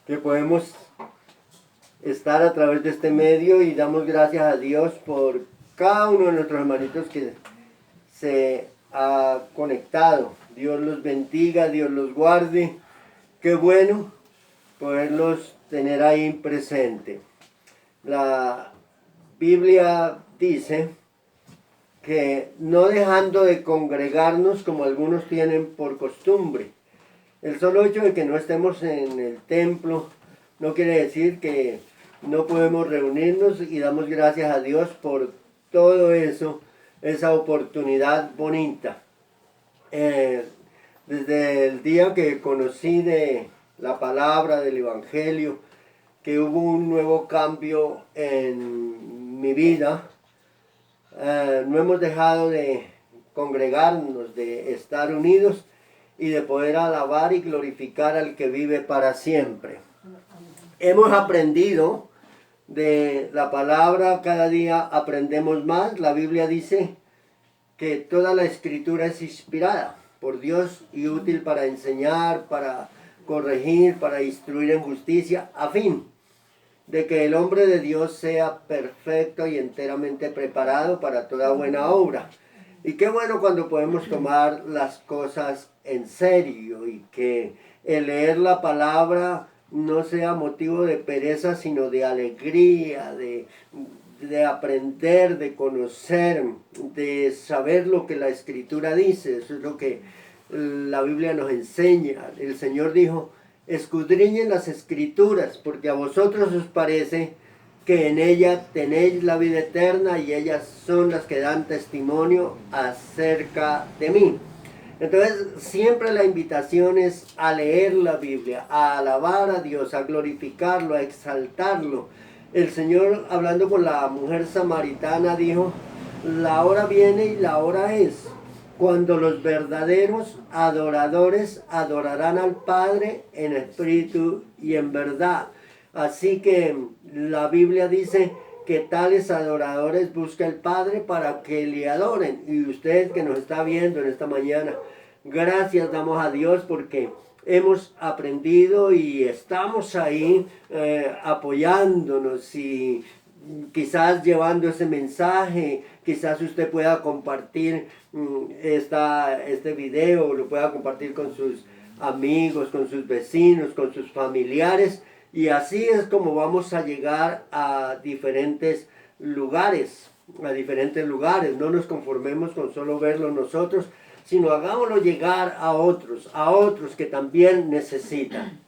que podemos estar a través de este medio, y damos gracias a Dios por cada uno de nuestros hermanitos que se ha conectado. Dios los bendiga, Dios los guarde. Qué bueno poderlos tener ahí presente. La Biblia dice que no dejando de congregarnos como algunos tienen por costumbre. El solo hecho de que no estemos en el templo no quiere decir que no podemos reunirnos, y damos gracias a Dios por todo eso, esa oportunidad bonita. Desde el día que conocí de la palabra del Evangelio, que hubo un nuevo cambio en mi vida, no hemos dejado de congregarnos, de estar unidos y de poder alabar y glorificar al que vive para siempre. Hemos aprendido de la palabra, cada día aprendemos más. La Biblia dice que toda la escritura es inspirada por Dios y útil para enseñar, para corregir, para instruir en justicia, a fin de que el hombre de Dios sea perfecto y enteramente preparado para toda buena obra. Y qué bueno cuando podemos tomar las cosas en serio, y que el leer la palabra no sea motivo de pereza, sino de alegría, de aprender, de conocer, de saber lo que la Escritura dice. Eso es lo que la Biblia nos enseña. El Señor dijo: escudriñen las Escrituras, porque a vosotros os parece que en ella tenéis la vida eterna, y ellas son las que dan testimonio acerca de mí. Entonces, siempre la invitación es a leer la Biblia, a alabar a Dios, a glorificarlo, a exaltarlo. El Señor, hablando con la mujer samaritana, dijo: la hora viene y la hora es, cuando los verdaderos adoradores adorarán al Padre en espíritu y en verdad. Así que la Biblia dice que tales adoradores busca el Padre para que le adoren. Y usted que nos está viendo en esta mañana, gracias damos a Dios porque hemos aprendido y estamos ahí apoyándonos, y quizás llevando ese mensaje. Quizás usted pueda compartir este video, lo pueda compartir con sus amigos, con sus vecinos, con sus familiares. Y así es como vamos a llegar a diferentes lugares, No nos conformemos con solo verlo nosotros, sino hagámoslo llegar a otros que también necesitan.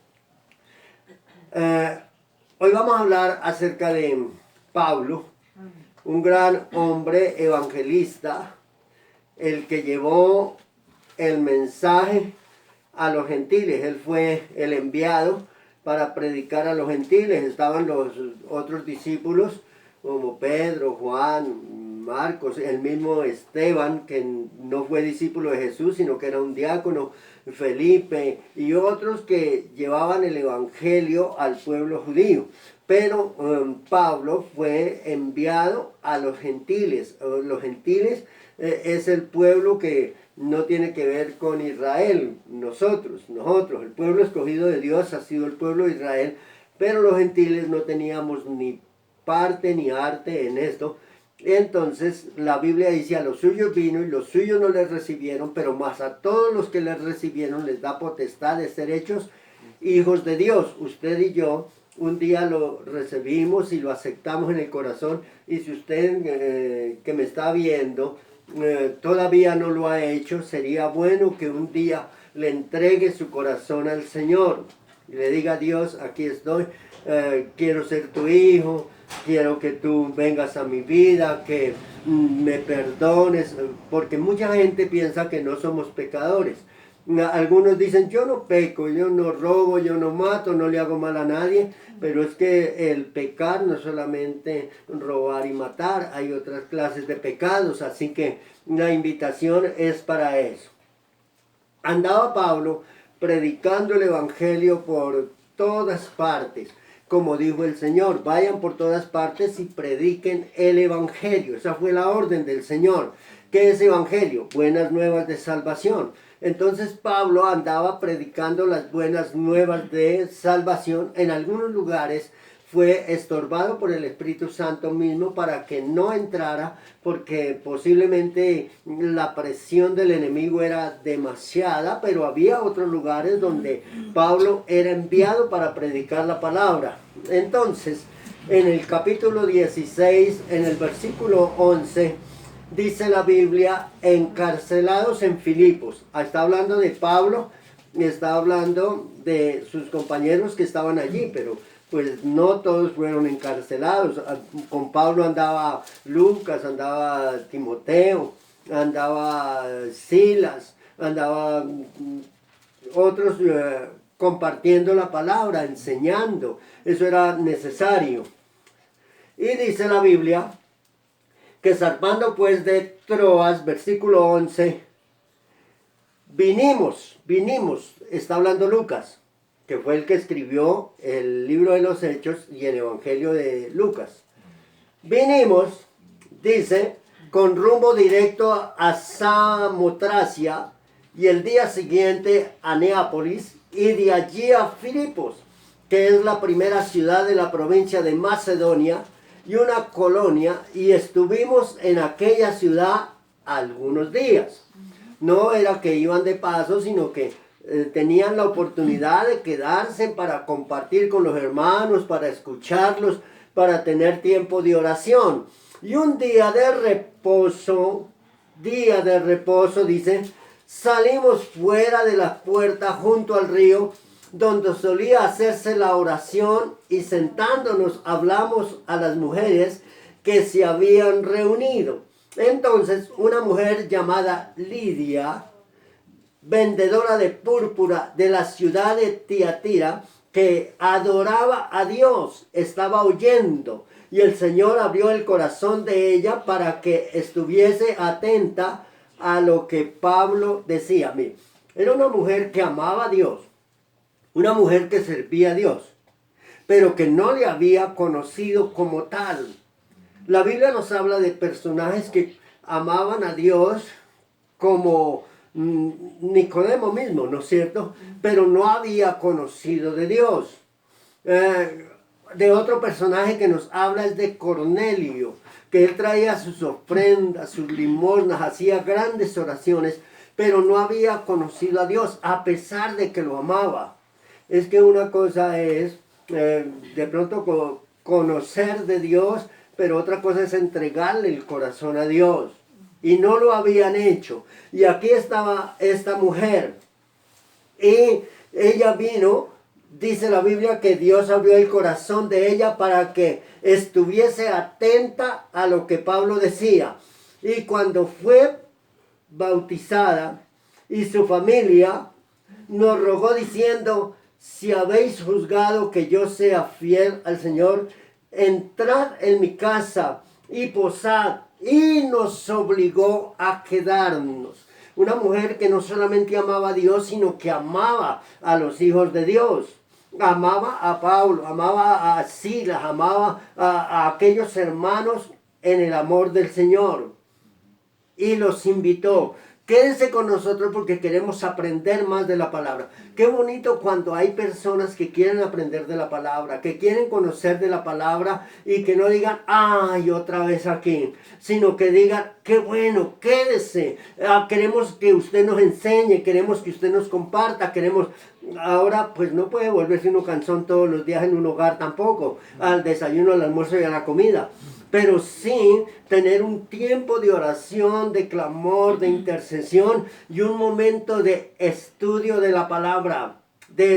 Hoy vamos a hablar acerca de Pablo, un gran hombre evangelista, el que llevó el mensaje a los gentiles. Él fue el enviado para predicar a los gentiles. Estaban los otros discípulos como Pedro, Juan, Marcos, el mismo Esteban, que no fue discípulo de Jesús, sino que era un diácono, Felipe, y otros que llevaban el evangelio al pueblo judío. Pero Pablo fue enviado a los gentiles. Los gentiles es el pueblo que no tiene que ver con Israel. Nosotros, el pueblo escogido de Dios ha sido el pueblo de Israel, pero los gentiles no teníamos ni parte ni arte en esto. Entonces la Biblia dice: a los suyos vino y los suyos no les recibieron, pero más a todos los que les recibieron les da potestad de ser hechos hijos de Dios. Usted y yo un día lo recibimos y lo aceptamos en el corazón. Y si usted que me está viendo todavía no lo ha hecho, sería bueno que un día le entregue su corazón al Señor y le diga: Dios, aquí estoy, quiero ser tu hijo, quiero que tú vengas a mi vida, que me perdones, porque mucha gente piensa que no somos pecadores. Algunos dicen: yo no peco, yo no robo, yo no mato, no le hago mal a nadie. Pero es que el pecar no es solamente robar y matar, hay otras clases de pecados, así que la invitación es para eso. Andaba Pablo predicando el evangelio por todas partes, como dijo el Señor: vayan por todas partes y prediquen el evangelio. Esa fue la orden del Señor. ¿Qué es evangelio? Buenas nuevas de salvación. Entonces Pablo andaba predicando las buenas nuevas de salvación. En algunos lugares fue estorbado por el Espíritu Santo mismo para que no entrara, porque posiblemente la presión del enemigo era demasiada, pero había otros lugares donde Pablo era enviado para predicar la palabra. Entonces, en el capítulo 16, en el versículo 11, dice la Biblia, encarcelados en Filipos. Está hablando de Pablo, está hablando de sus compañeros que estaban allí, pero pues no todos fueron encarcelados. Con Pablo andaba Lucas, andaba Timoteo, andaba Silas, andaba otros compartiendo la palabra, enseñando. Eso era necesario. Y dice la Biblia que zarpando pues de Troas, versículo 11, vinimos, está hablando Lucas, que fue el que escribió el libro de los Hechos y el Evangelio de Lucas. Vinimos, dice, con rumbo directo a Samotracia y el día siguiente a Neápolis y de allí a Filipos, que es la primera ciudad de la provincia de Macedonia y una colonia, y estuvimos en aquella ciudad algunos días. No era que iban de paso, sino que tenían la oportunidad de quedarse para compartir con los hermanos, para escucharlos, para tener tiempo de oración. Y un día de reposo, dice, salimos fuera de la puerta junto al río, donde solía hacerse la oración, y sentándonos hablamos a las mujeres que se habían reunido. Entonces una mujer llamada Lidia, vendedora de púrpura de la ciudad de Tiatira, que adoraba a Dios, estaba oyendo, y el Señor abrió el corazón de ella para que estuviese atenta a lo que Pablo decía. Mire, era una mujer que amaba a Dios, una mujer que servía a Dios, pero que no le había conocido como tal. La Biblia nos habla de personajes que amaban a Dios como Nicodemo mismo, ¿no es cierto? Pero no había conocido de Dios. De otro personaje que nos habla es de Cornelio, que él traía sus ofrendas, sus limosnas, hacía grandes oraciones, pero no había conocido a Dios, a pesar de que lo amaba. Es que una cosa es de pronto conocer de Dios, pero otra cosa es entregarle el corazón a Dios. Y no lo habían hecho. Y aquí estaba esta mujer. Y ella vino, dice la Biblia, que Dios abrió el corazón de ella para que estuviese atenta a lo que Pablo decía. Y cuando fue bautizada y su familia, nos rogó diciendo, si habéis juzgado que yo sea fiel al Señor, entrad en mi casa y posad. Y nos obligó a quedarnos. Una mujer que no solamente amaba a Dios, sino que amaba a los hijos de Dios. Amaba a Pablo, amaba a Silas, amaba a aquellos hermanos en el amor del Señor. Y los invitó. Quédense con nosotros porque queremos aprender más de la palabra. Qué bonito cuando hay personas que quieren aprender de la palabra, que quieren conocer de la palabra y que no digan, ay, otra vez aquí, sino que digan, qué bueno, quédese. Queremos que usted nos enseñe, queremos que usted nos comparta, queremos... Ahora, pues no puede volverse uno cansón todos los días en un hogar tampoco, al desayuno, al almuerzo y a la comida. Pero sí tener un tiempo de oración, de clamor, de intercesión y un momento de estudio de la palabra. ¿Qué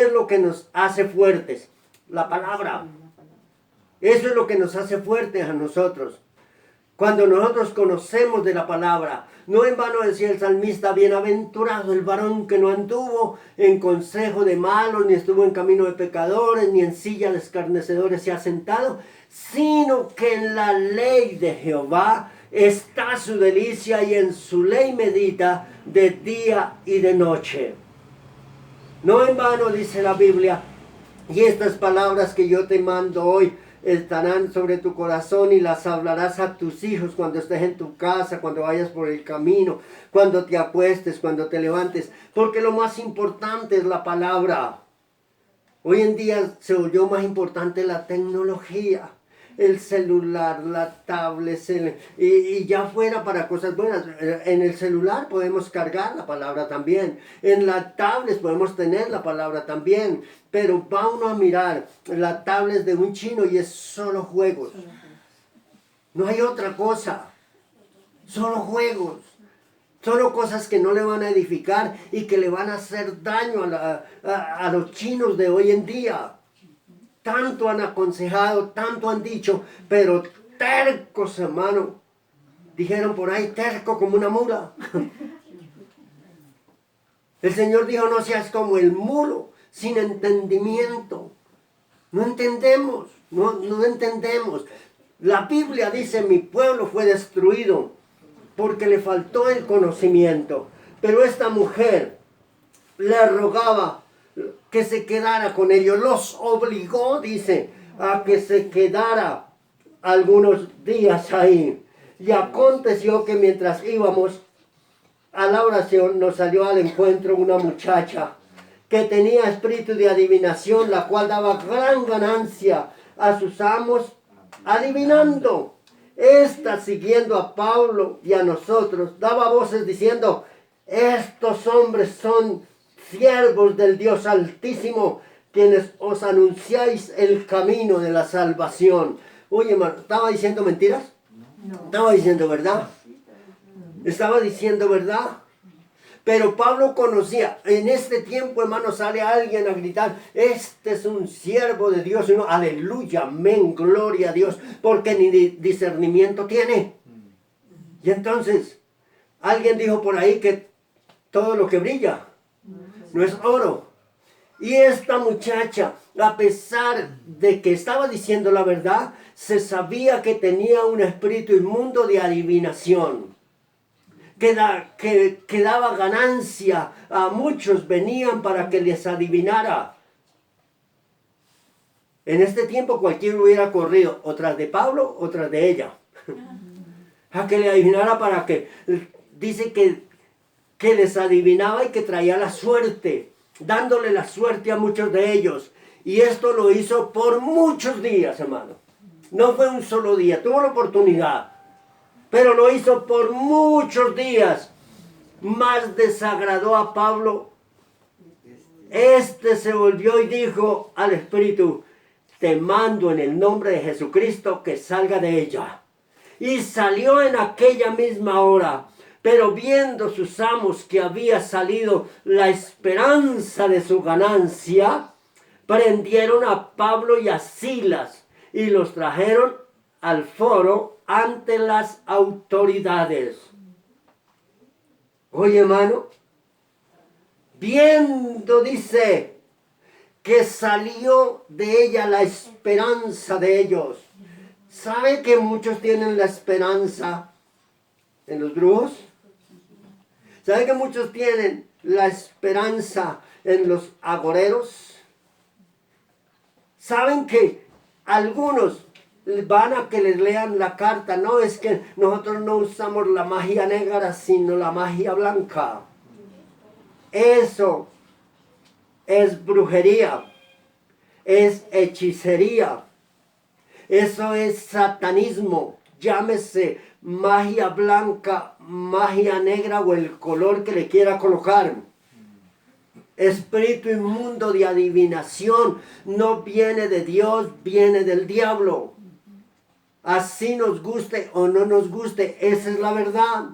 es lo que nos hace fuertes? La palabra. Eso es lo que nos hace fuertes a nosotros. Cuando nosotros conocemos de la palabra, no en vano decía el salmista, bienaventurado el varón que no anduvo en consejo de malos, ni estuvo en camino de pecadores, ni en silla de escarnecedores se ha sentado, sino que en la ley de Jehová está su delicia y en su ley medita de día y de noche. No en vano dice la Biblia, y estas palabras que yo te mando hoy estarán sobre tu corazón y las hablarás a tus hijos cuando estés en tu casa, cuando vayas por el camino, cuando te acuestes, cuando te levantes, porque lo más importante es la palabra. Hoy en día se volvió más importante la tecnología, el celular, la tablet, y ya fuera para cosas buenas. En el celular podemos cargar la palabra también, en la tablet podemos tener la palabra también, pero va uno a mirar la tablet de un chino y es solo juegos. No hay otra cosa, solo juegos. Solo cosas que no le van a edificar y que le van a hacer daño a los chinos de hoy en día. Tanto han aconsejado, tanto han dicho, pero tercos, hermano. Dijeron por ahí, terco como una mula. El Señor dijo, no seas como el mulo, sin entendimiento. No entendemos, no entendemos. La Biblia dice, mi pueblo fue destruido porque le faltó el conocimiento. Pero esta mujer le rogaba que se quedara con ellos. Los obligó, dice, a que se quedara algunos días ahí. Y aconteció que mientras íbamos a la oración, nos salió al encuentro una muchacha que tenía espíritu de adivinación, la cual daba gran ganancia a sus amos adivinando. Esta, siguiendo a Pablo y a nosotros, daba voces diciendo, estos hombres son siervos del Dios Altísimo, quienes os anunciáis el camino de la salvación. Oye, hermano, ¿estaba diciendo mentiras? No. ¿Estaba diciendo verdad? ¿Estaba diciendo verdad? Pero Pablo conocía, en este tiempo, hermano, sale alguien a gritar, este es un siervo de Dios, y uno, aleluya, amén, gloria a Dios, porque ni discernimiento tiene. Y entonces, alguien dijo por ahí que todo lo que brilla no es oro. Y esta muchacha, a pesar de que estaba diciendo la verdad, se sabía que tenía un espíritu inmundo de adivinación. Que daba ganancia a muchos, venían para que les adivinara. En este tiempo cualquiera hubiera corrido, o tras de Pablo, o tras de ella. A que le adivinara para que, dice que les adivinaba y que traía la suerte, dándole la suerte a muchos de ellos. Y esto lo hizo por muchos días, hermano. No fue un solo día, tuvo la oportunidad. Pero lo hizo por muchos días. Más desagradó a Pablo. Este se volvió y dijo al espíritu, te mando en el nombre de Jesucristo que salga de ella. Y salió en aquella misma hora. Pero viendo sus amos que había salido la esperanza de su ganancia, prendieron a Pablo y a Silas y los trajeron al foro ante las autoridades. Oye, hermano, viendo, dice, que salió de ella la esperanza de ellos. ¿Sabe que muchos tienen la esperanza en los brujos? ¿Sabe que muchos tienen la esperanza en los agoreros? ¿Saben que algunos van a que les lean la carta? No, es que nosotros no usamos la magia negra, sino la magia blanca. Eso es brujería, es hechicería, eso es satanismo. Llámese magia blanca, magia negra o el color que le quiera colocar. Espíritu inmundo de adivinación no viene de Dios, viene del diablo. Así nos guste o no nos guste, esa es la verdad.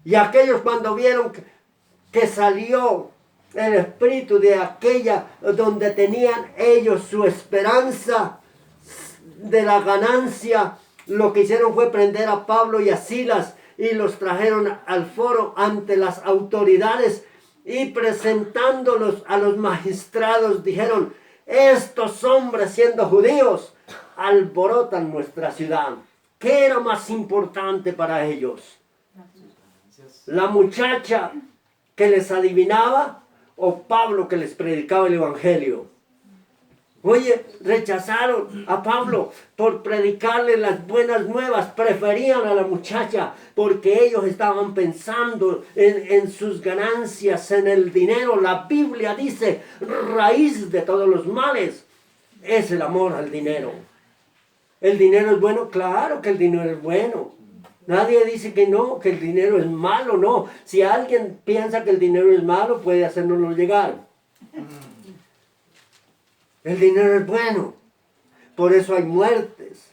Y aquellos cuando vieron que salió el espíritu de aquella donde tenían ellos su esperanza de la ganancia, lo que hicieron fue prender a Pablo y a Silas y los trajeron al foro ante las autoridades y presentándolos a los magistrados dijeron, estos hombres siendo judíos alborotan nuestra ciudad. ¿Qué era más importante para ellos? ¿La muchacha que les adivinaba o Pablo que les predicaba el evangelio? Oye, rechazaron a Pablo por predicarle las buenas nuevas. Preferían a la muchacha porque ellos estaban pensando en sus ganancias, en el dinero. La Biblia dice, raíz de todos los males es el amor al dinero. ¿El dinero es bueno? Claro que el dinero es bueno. Nadie dice que no, que el dinero es malo, no. Si alguien piensa que el dinero es malo, puede hacérnoslo llegar. El dinero es bueno. Por eso hay muertes.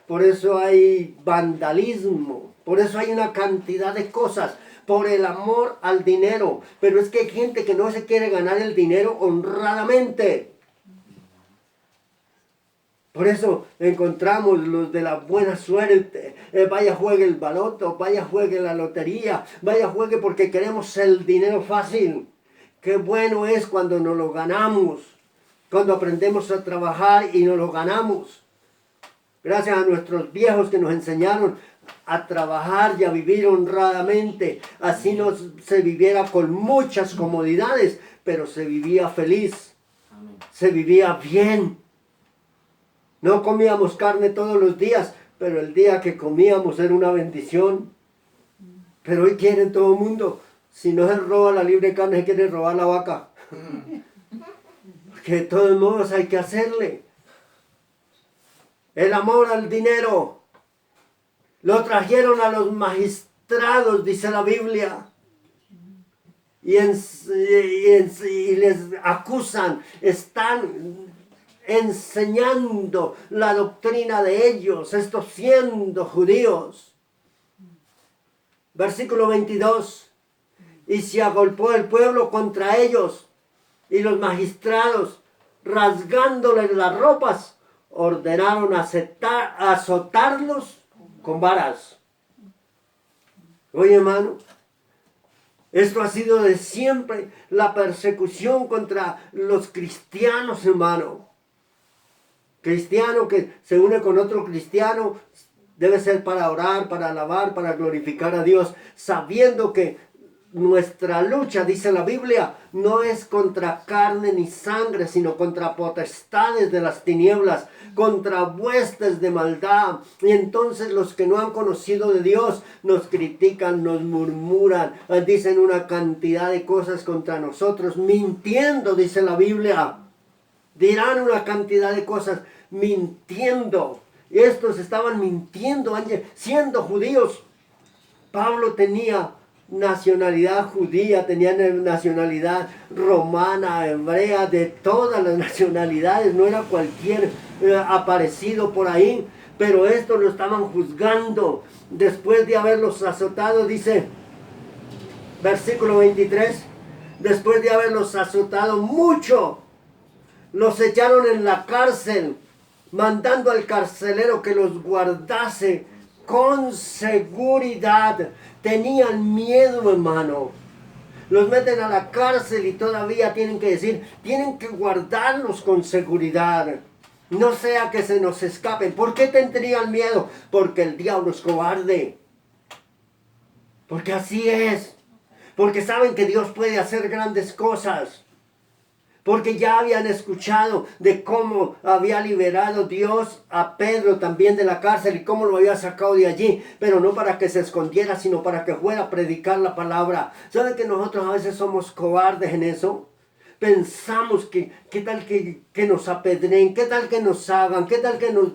Por eso hay vandalismo. Por eso hay una cantidad de cosas. Por el amor al dinero. Pero es que hay gente que no se quiere ganar el dinero honradamente. Por eso encontramos los de la buena suerte. Vaya juegue el baloto, vaya juegue la lotería, vaya juegue porque queremos el dinero fácil. Qué bueno es cuando nos lo ganamos, cuando aprendemos a trabajar y nos lo ganamos. Gracias a nuestros viejos que nos enseñaron a trabajar y a vivir honradamente. Así no se viviera con muchas comodidades, pero se vivía feliz, se vivía bien. No comíamos carne todos los días, pero el día que comíamos era una bendición. Pero hoy quieren todo el mundo. Si no se roba la libre carne, se quiere robar la vaca. Porque de todos modos hay que hacerle. El amor al dinero. Lo trajeron a los magistrados, dice la Biblia. Y les acusan. Están enseñando la doctrina de ellos, estos siendo judíos. Versículo 22. Y se agolpó el pueblo contra ellos, y los magistrados, rasgándoles las ropas, ordenaron azotarlos con varas. Oye, hermano, esto ha sido de siempre la persecución contra los cristianos, hermano. Cristiano que se une con otro cristiano debe ser para orar, para alabar, para glorificar a Dios, sabiendo que nuestra lucha, dice la Biblia, no es contra carne ni sangre, sino contra potestades de las tinieblas, contra huestes de maldad. Y entonces los que no han conocido de Dios nos critican, nos murmuran, dicen una cantidad de cosas contra nosotros, mintiendo, dice la Biblia. Dirán una cantidad de cosas mintiendo. Estos estaban mintiendo, siendo judíos. Pablo tenía nacionalidad judía, tenía nacionalidad romana, hebrea, de todas las nacionalidades. No era cualquier aparecido por ahí. Pero estos lo estaban juzgando. Después de haberlos azotado, dice, versículo 23, después de haberlos azotado mucho, los echaron en la cárcel, mandando al carcelero que los guardase con seguridad. Tenían miedo, hermano. Los meten a la cárcel y todavía tienen que decir, tienen que guardarlos con seguridad. No sea que se nos escapen. ¿Por qué tendrían miedo? Porque el diablo es cobarde. Porque así es. Porque saben que Dios puede hacer grandes cosas. Porque ya habían escuchado de cómo había liberado Dios a Pedro también de la cárcel y cómo lo había sacado de allí. Pero no para que se escondiera, sino para que fuera a predicar la palabra. ¿Saben que nosotros a veces somos cobardes en eso? Pensamos que qué tal que nos apedreen, qué tal que nos hagan, qué tal que nos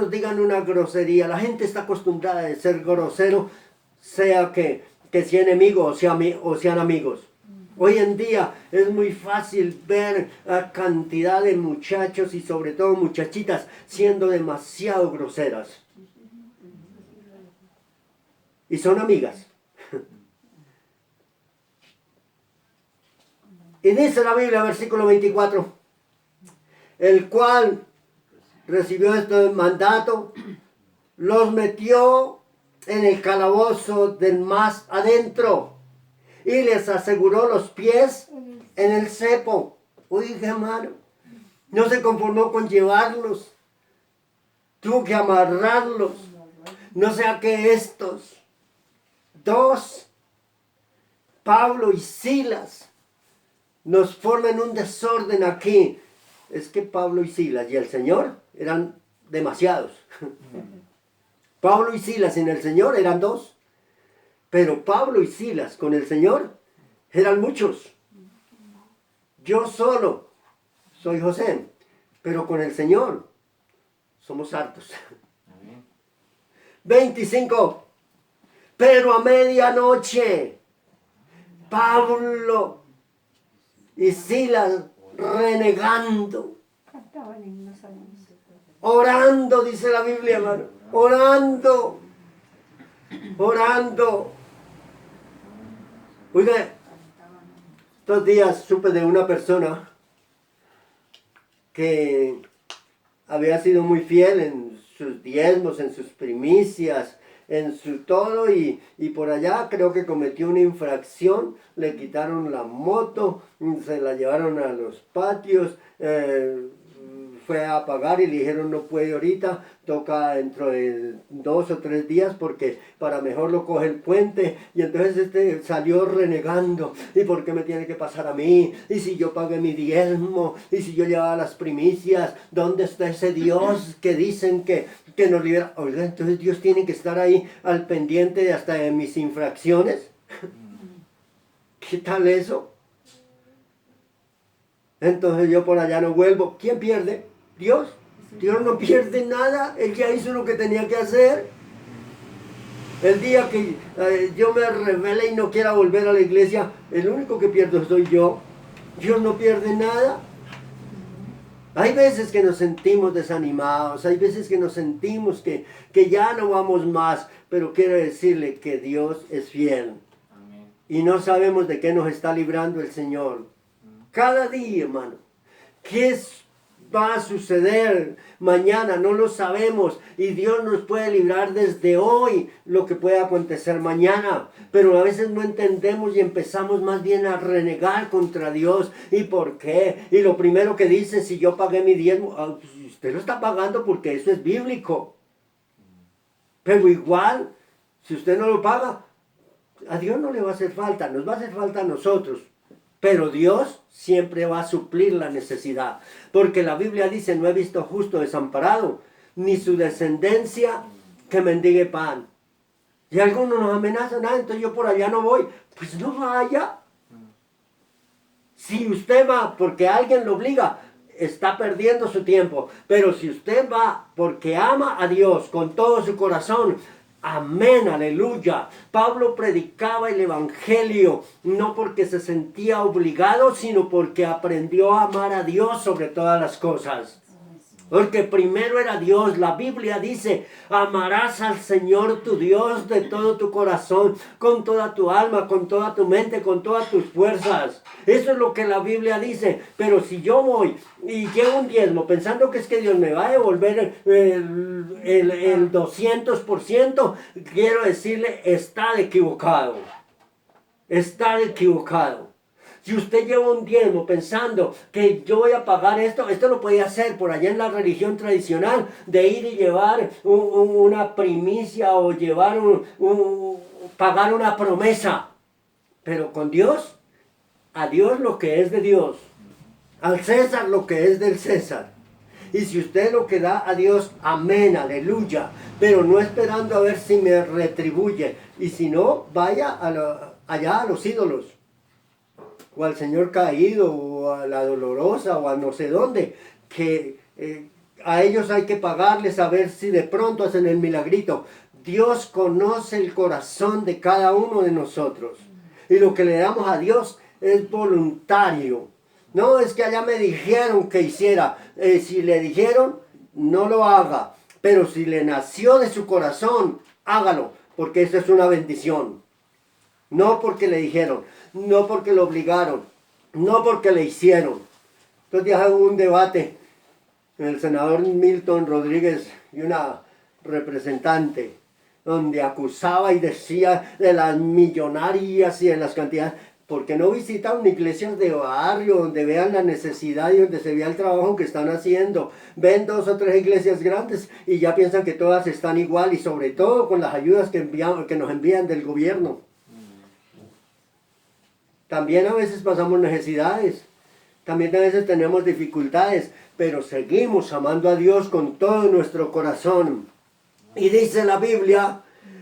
digan una grosería. La gente está acostumbrada a ser grosero, sea que sea enemigo o sean amigos. Hoy en día es muy fácil ver a cantidad de muchachos y sobre todo muchachitas siendo demasiado groseras. Y son amigas. Y dice la Biblia, versículo 24, el cual recibió este mandato, los metió en el calabozo del más adentro y les aseguró los pies en el cepo. Oye, hermano, no se conformó con llevarlos, tuvo que amarrarlos. No sea que estos dos, Pablo y Silas, nos formen un desorden aquí es que Pablo y Silas y el Señor eran demasiados. Pablo y Silas sin el Señor eran dos, pero Pablo y Silas con el Señor eran muchos. Yo solo soy José, pero con el Señor somos hartos. 25. Pero a medianoche, Pablo y Silas renegando, orando, dice la Biblia, hermano, orando. Oiga, estos días supe de una persona que había sido muy fiel en sus diezmos, en sus primicias, en su todo, y por allá creo que cometió una infracción, le quitaron la moto, se la llevaron a los patios, fue a pagar y le dijeron no puede ahorita, toca dentro de 2 o 3 días porque para mejor lo coge el puente. Y entonces salió renegando, ¿y por qué me tiene que pasar a mí? Y si yo pagué mi diezmo, y si yo llevaba las primicias, ¿dónde está ese Dios que dicen que nos libera? Oiga, entonces Dios tiene que estar ahí al pendiente de hasta de mis infracciones. ¿Qué tal eso? Entonces yo por allá no vuelvo. ¿Quién pierde? Dios. Dios no pierde nada. Él ya hizo lo que tenía que hacer. El día que yo me rebele y no quiera volver a la iglesia, el único que pierdo soy yo. Dios no pierde nada. Hay veces que nos sentimos desanimados, hay veces que nos sentimos que ya no vamos más, pero quiero decirle que Dios es fiel. Amén. Y no sabemos de qué nos está librando el Señor. Cada día, hermano, ¿qué va a suceder mañana? No lo sabemos, y Dios nos puede librar desde hoy lo que pueda acontecer mañana, pero a veces no entendemos y empezamos más bien a renegar contra Dios. ¿Y por qué? Y lo primero que dice, si yo pagué mi diezmo, usted lo está pagando porque eso es bíblico, pero igual, si usted no lo paga, a Dios no le va a hacer falta, nos va a hacer falta a nosotros. Pero Dios siempre va a suplir la necesidad. Porque la Biblia dice, no he visto justo desamparado, ni su descendencia que mendigue pan. Y algunos nos amenazan, entonces yo por allá no voy. Pues no vaya. Si usted va porque alguien lo obliga, está perdiendo su tiempo. Pero si usted va porque ama a Dios con todo su corazón, amén, aleluya. Pablo predicaba el evangelio no porque se sentía obligado, sino porque aprendió a amar a Dios sobre todas las cosas. Porque primero era Dios. La Biblia dice, amarás al Señor tu Dios de todo tu corazón, con toda tu alma, con toda tu mente, con todas tus fuerzas. Eso es lo que la Biblia dice. Pero si yo voy y llevo un diezmo pensando que es que Dios me va a devolver el 200%, quiero decirle, está equivocado. Está equivocado. Si usted lleva un diezmo pensando que yo voy a pagar esto lo puede hacer por allá en la religión tradicional, de ir y llevar una primicia o llevar pagar una promesa. Pero con Dios, a Dios lo que es de Dios, al César lo que es del César. Y si usted lo que da a Dios, amén, aleluya, pero no esperando a ver si me retribuye. Y si no, vaya allá a los ídolos, o al Señor caído, o a la dolorosa, o a no sé dónde, que a ellos hay que pagarles a ver si de pronto hacen el milagrito. Dios conoce el corazón de cada uno de nosotros, y lo que le damos a Dios es voluntario. No es que allá me dijeron que hiciera. Si le dijeron, no lo haga, pero si le nació de su corazón, hágalo, porque eso es una bendición. No porque le dijeron, no porque lo obligaron, no porque le hicieron. Estos días hubo un debate en el senador Milton Rodríguez y una representante, donde acusaba y decía de las millonarias y de las cantidades. ¿Por qué no visitan iglesias de barrio donde vean la necesidad y donde se vea el trabajo que están haciendo? Ven 2 o 3 iglesias grandes y ya piensan que todas están igual, y sobre todo con las ayudas que nos envían del gobierno. También a veces pasamos necesidades. también a veces tenemos dificultades, pero seguimos amando a Dios con todo nuestro corazón. Y dice la Biblia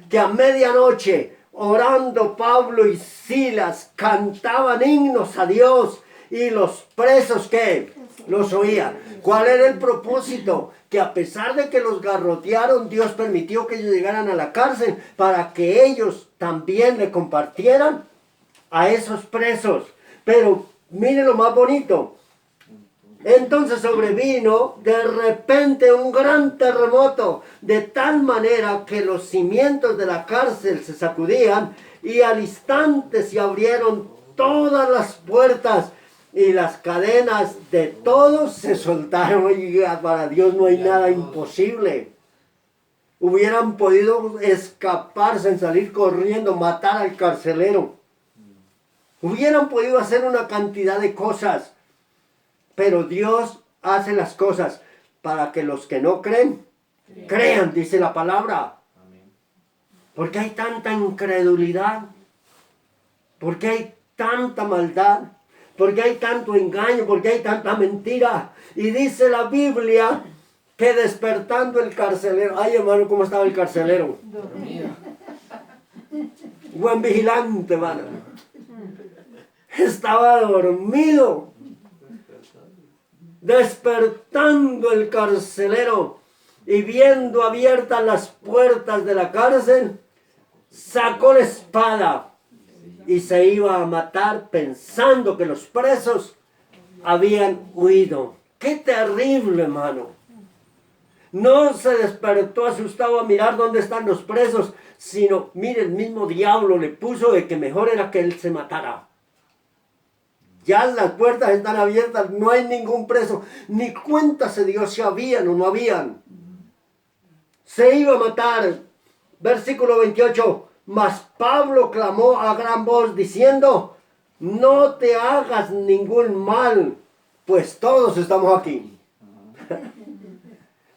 que a medianoche, orando Pablo y Silas, cantaban himnos a Dios y los presos que los oían. ¿Cuál era el propósito? Que a pesar de que los garrotearon, Dios permitió que ellos llegaran a la cárcel para que ellos también le compartieran a esos presos. Pero mire lo más bonito. Entonces sobrevino de repente un gran terremoto, de tal manera que los cimientos de la cárcel se sacudían y al instante se abrieron todas las puertas y las cadenas de todos se soltaron. Oiga, para Dios no hay nada imposible. Hubieran podido escaparse, en salir corriendo, matar al carcelero. Hubieran podido hacer una cantidad de cosas. Pero Dios hace las cosas para que los que no creen, crean, dice la palabra. Porque hay tanta incredulidad. Porque hay tanta maldad. Porque hay tanto engaño. Porque hay tanta mentira. Y dice la Biblia que despertando el carcelero. Ay, hermano, ¿cómo estaba el carcelero? Dormido. Buen vigilante, hermano. Estaba dormido. Despertando el carcelero y viendo abiertas las puertas de la cárcel, sacó la espada y se iba a matar pensando que los presos habían huido. ¡Qué terrible, hermano! No se despertó asustado a mirar dónde están los presos, sino, mire, el mismo diablo le puso de que mejor era que él se matara. Ya las puertas están abiertas, no hay ningún preso, ni cuenta se dio si habían o no habían. Se iba a matar. Versículo 28. Mas Pablo clamó a gran voz diciendo: no te hagas ningún mal, pues todos estamos aquí.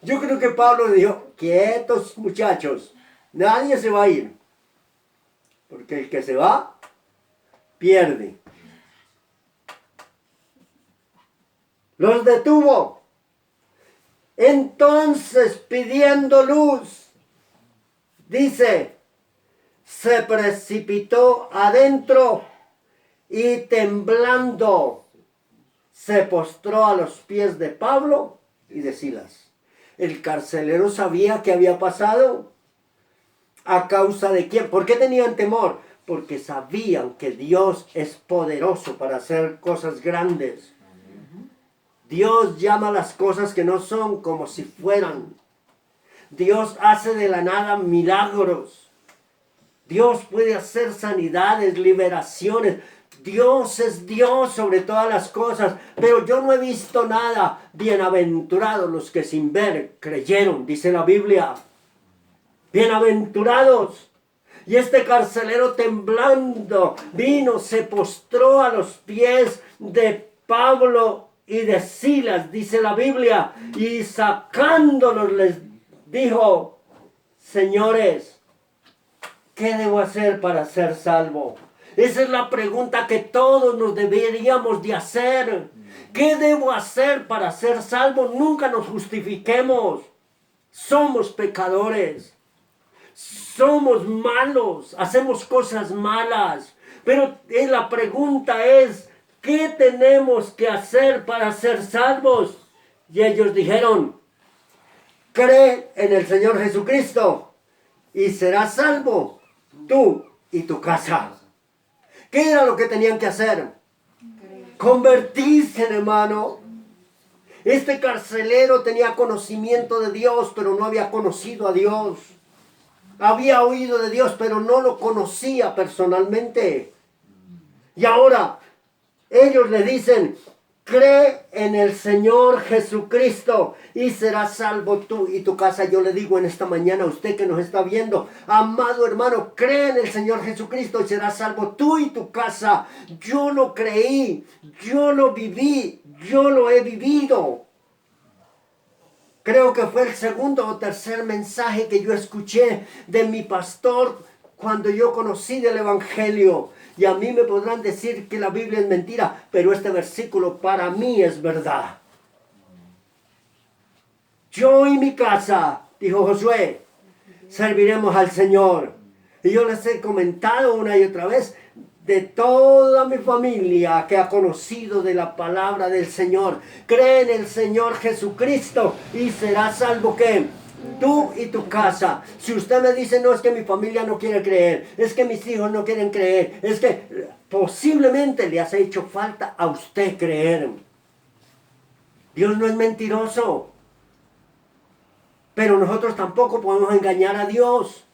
Yo creo que Pablo dijo: quietos muchachos, nadie se va a ir. Porque el que se va, pierde. Los detuvo. Entonces, pidiendo luz, dice, se precipitó adentro y temblando se postró a los pies de Pablo y de Silas. El carcelero sabía qué había pasado. ¿A causa de quién? ¿Por qué tenían temor? Porque sabían que Dios es poderoso para hacer cosas grandes. Dios llama las cosas que no son como si fueran. Dios hace de la nada milagros. Dios puede hacer sanidades, liberaciones. Dios es Dios sobre todas las cosas. Pero yo no he visto nada. Bienaventurados los que sin ver creyeron, dice la Biblia. Bienaventurados. Y este carcelero temblando vino, se postró a los pies de Pablo y de Silas, dice la Biblia, y sacándolos les dijo: señores, ¿qué debo hacer para ser salvo? Esa es la pregunta que todos nos deberíamos de hacer. ¿Qué debo hacer para ser salvo? Nunca nos justifiquemos. Somos pecadores. Somos malos. Hacemos cosas malas. Pero la pregunta es: ¿qué tenemos que hacer para ser salvos? Y ellos dijeron: cree en el Señor Jesucristo y serás salvo, tú y tu casa. ¿Qué era lo que tenían que hacer? Convertirse, hermano. Este carcelero tenía conocimiento de Dios, pero no había conocido a Dios. Había oído de Dios, pero no lo conocía personalmente. Y ahora ellos le dicen: cree en el Señor Jesucristo y serás salvo tú y tu casa. Yo le digo en esta mañana a usted que nos está viendo: amado hermano, cree en el Señor Jesucristo y serás salvo tú y tu casa. Yo lo creí, yo lo viví, yo lo he vivido. Creo que fue el segundo o tercer mensaje que yo escuché de mi pastor cuando yo conocí del Evangelio. y a mí me podrán decir que la Biblia es mentira, pero este versículo para mí es verdad. Yo y mi casa, dijo Josué, serviremos al Señor. Y yo les he comentado una y otra vez de toda mi familia que ha conocido de la palabra del Señor. Cree en el Señor Jesucristo y será salvo que tú y tu casa. Si usted me dice, no, es que mi familia no quiere creer, es que mis hijos no quieren creer, es que posiblemente le has hecho falta a usted creer. Dios no es mentiroso. Pero nosotros tampoco podemos engañar a Dios.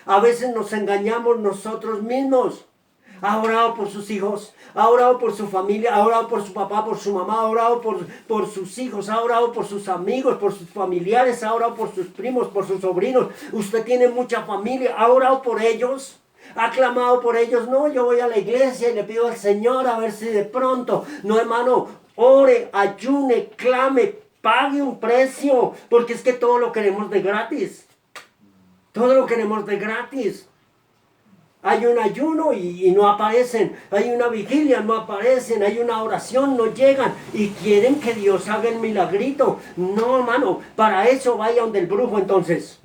A veces nos engañamos nosotros mismos. Ha orado por sus hijos, ha orado por su familia, ha orado por su papá, por su mamá, ha orado por sus hijos, ha orado por sus amigos, por sus familiares, ha orado por sus primos, por sus sobrinos. Usted tiene mucha familia, ha orado por ellos, ha clamado por ellos. No, yo voy a la iglesia y le pido al Señor a ver si de pronto. No, hermano, ore, ayune, clame, pague un precio, porque es que todo lo queremos de gratis. Todo lo queremos de gratis. Hay un ayuno y no aparecen. Hay una vigilia, no aparecen. Hay una oración, no llegan. Y quieren que Dios haga el milagrito. No, hermano, para eso vaya donde el brujo entonces.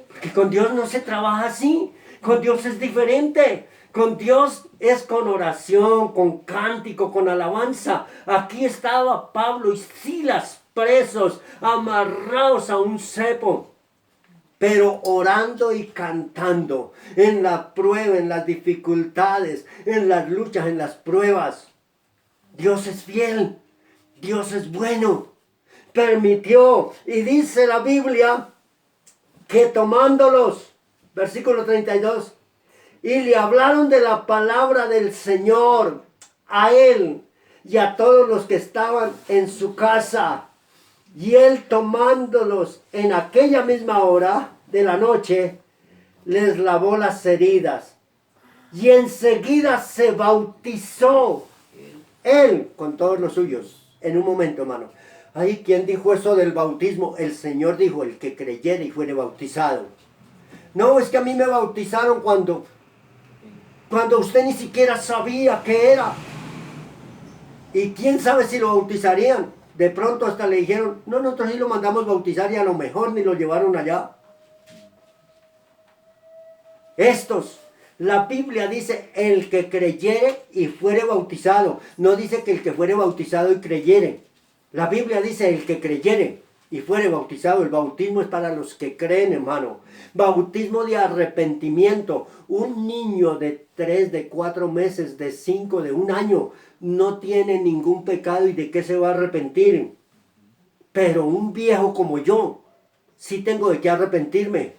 Porque con Dios no se trabaja así. Con Dios es diferente. Con Dios es con oración, con cántico, con alabanza. Aquí estaba Pablo y Silas presos, amarrados a un cepo, pero orando y cantando en la prueba, en las dificultades, en las luchas, en las pruebas. Dios es fiel, Dios es bueno. Permitió, y dice la Biblia, que tomándolos, versículo 32, y le hablaron de la palabra del Señor a él y a todos los que estaban en su casa. Y él, tomándolos en aquella misma hora de la noche, les lavó las heridas. Y enseguida se bautizó él con todos los suyos. En un momento, hermano. Ay, ¿quién dijo eso del bautismo? El Señor dijo, el que creyere y fuere bautizado. No, es que a mí me bautizaron cuando usted ni siquiera sabía qué era. Y quién sabe si lo bautizarían. De pronto hasta le dijeron, no, nosotros sí lo mandamos bautizar y a lo mejor ni lo llevaron allá. Estos, la Biblia dice, el que creyere y fuere bautizado. No dice que el que fuere bautizado y creyere. La Biblia dice el que creyere y fuere bautizado. El bautismo es para los que creen, hermano. Bautismo de arrepentimiento. Un niño de 3, de 4 meses, de 5, de 1 año, no tiene ningún pecado y de qué se va a arrepentir. Pero un viejo como yo, sí tengo de qué arrepentirme.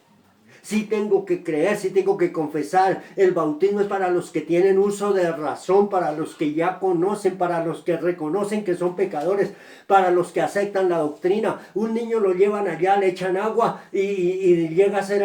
Sí tengo que creer, sí tengo que confesar. El bautismo es para los que tienen uso de razón, para los que ya conocen, para los que reconocen que son pecadores, para los que aceptan la doctrina. Un niño lo llevan allá, le echan agua y llega a ser